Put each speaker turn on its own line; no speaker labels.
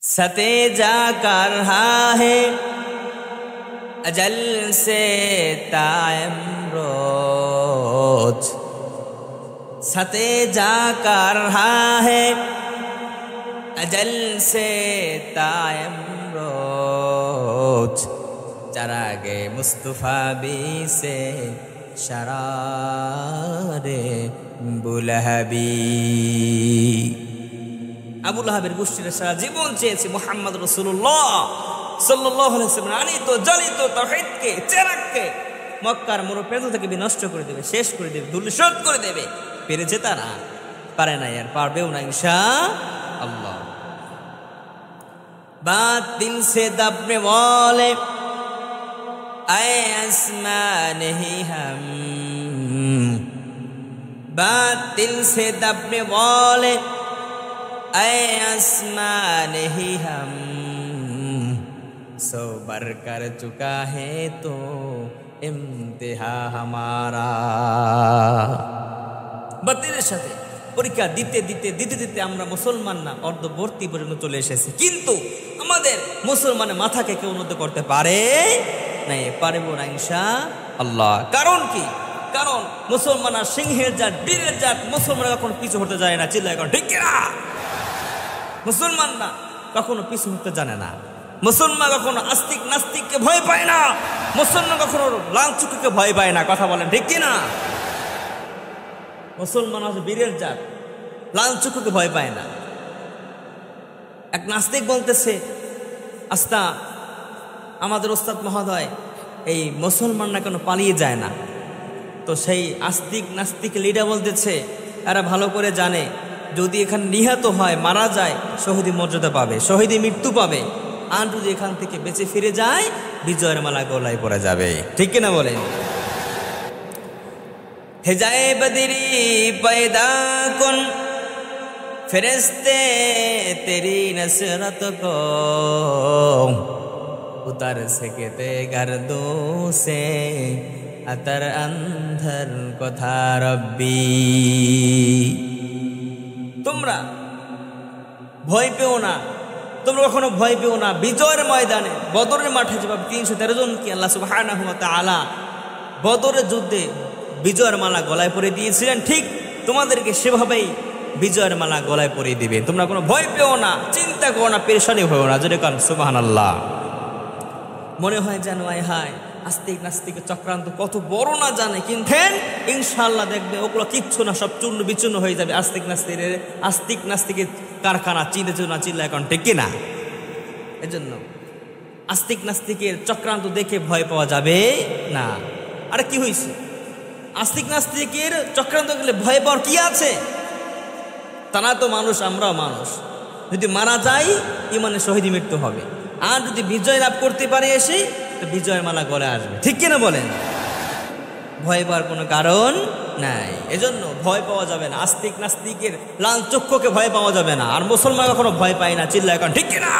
सते जा रहा है अजल से तायम रोज, सते जा रहा है अजल से तायम रोज, चरागे मुस्तफा भी से शरारे बुलहबी। আবু লাহাবের গোষ্ঠীরা সারা জীবন চেয়েছে মুহাম্মদ রাসূলুল্লাহ সাল্লাল্লাহু আলাইহি ওয়াসাল্লাম আনিত জ্বলিত তাওহীদকে চিরাগকে মক্কার মরুপ্রান্ত থেকে বিনষ্ট করে দেবে, শেষ করে দেবে, ধূলিসাৎ করে দেবে। পেরেছে তারা? পারে না, আর পারবেও না ইনশাআল্লাহ। बात दिल से दबने वाले आए आसमां नहीं हम, बात दिल से दबने वाले आए आसमां नहीं हम, सो बर कर चुका है तो इम्तिहा हमारा। বাতিলের সাথে পরীক্ষা দিতে দিতে দিতে দিতে আমরা মুসলমান না অর্ধবর্তী পর্যন্ত চলে এসেছি, কিন্তু আমাদের মুসলমানের মাথাকে কেউ উন্নত করতে পারে নাই, পারবো না ইনশাআল্লাহ। কারণ কি? কারণ মুসলমান আর সিংহের জাত, বীরের জাত, মুসলমানরা কখনো পিছু হতে যায় না। চিল্লায় এখন ঠিক কিনা? মুসলমান না কখনো পিছু হতে জানে না। মুসলমান কখনো আস্তিক নাস্তিককে ভয় পায় না। মুসলমান কখনো লাঞ্ছুককে ভয় পায় না। কথা বলেন ঠিক কিনা? মুসলমান হচ্ছে বীরের জাত, লাঞ্ছুককে ভয় পায় না। এক নাস্তিক বলতেছে, আস্তা আমাদের ওস্তাদ মহোদয়, এই মুসলমানরা কেন পালিয়ে যায় না? তো সেই আস্তিক নাস্তিক লিডার বলতেছে, এরা ভালো করে জানে যদি এখানে নিহত হয়, মারা যায়, শহীদি মর্যাদা পাবে, শহীদি মৃত্যু পাবে। আর যদি এখান থেকে বেঁচে ফিরে যায়, বিজয়ের মালা গলায় পড়ে যাবে। ঠিক কিনা বলেন? हिजाए बदरी पैदा कुन फरिश्ते तेरी नसरत को, उतर सकते गर्दों से अतर अंधर को था रब्बी। তোমরা ভয় পেও না, তোমরা কখনো ভয় পেও না। বিজয়ের ময়দানে বদরের মাঠে যেভাবে 313 জনকে আল্লাহ সুবহানাহু ওয়া তাআলা বদরের যুদ্ধে বিজয়ের মালা গলায় পরিয়ে দিয়েছিলেন, ঠিক তোমাদেরকে সেভাবেই বিজয়ের মালা গলায় পরিয়ে দিবে। তোমরা কোনো ভয় পেও না, চিন্তা করো না, পেরেশানি হও না। যদি কারণ সুবহানাল্লাহ। মনে হয় যেন আয় হায় আস্তিক নাস্তিকের চক্রান্ত কত বড় না জানে, কিন্তু ইনশাআল্লাহ দেখবে ওগুলো কিচ্ছু না, সব চূর্ণ বিচূর্ণ হয়ে যাবে। আস্তিক নাস্তিকের কারখানা চিনেছ না, চিল্লা এখন ঠিক কিনা? এজন্য আস্তিক নাস্তিকের চক্রান্ত দেখে ভয় পাওয়া যাবে না। আরে কি হয়েছে? আস্তিক নাস্তিকের চক্রান্ত গেলে ভয় পাওয়ার কি আছে? তারা তো মানুষ, আমরাও মানুষ। যদি মারা যাই, ইমানে শহীদি মৃত্যু হবে। আর যদি বিজয় লাভ করতে পারে এসে, তো বিজয়ের মালা গলে আসবে। ঠিক কিনা বলেন? ভয় পাওয়ার কোনো কারণ নাই। এজন্য ভয় পাওয়া যাবে না। আস্তিক নাস্তিকের লাঞ্ছনাকে ভয় পাওয়া যাবে না। আর মুসলমান কখনো ভয় পায় না। চিল্লা এখন ঠিক কিনা?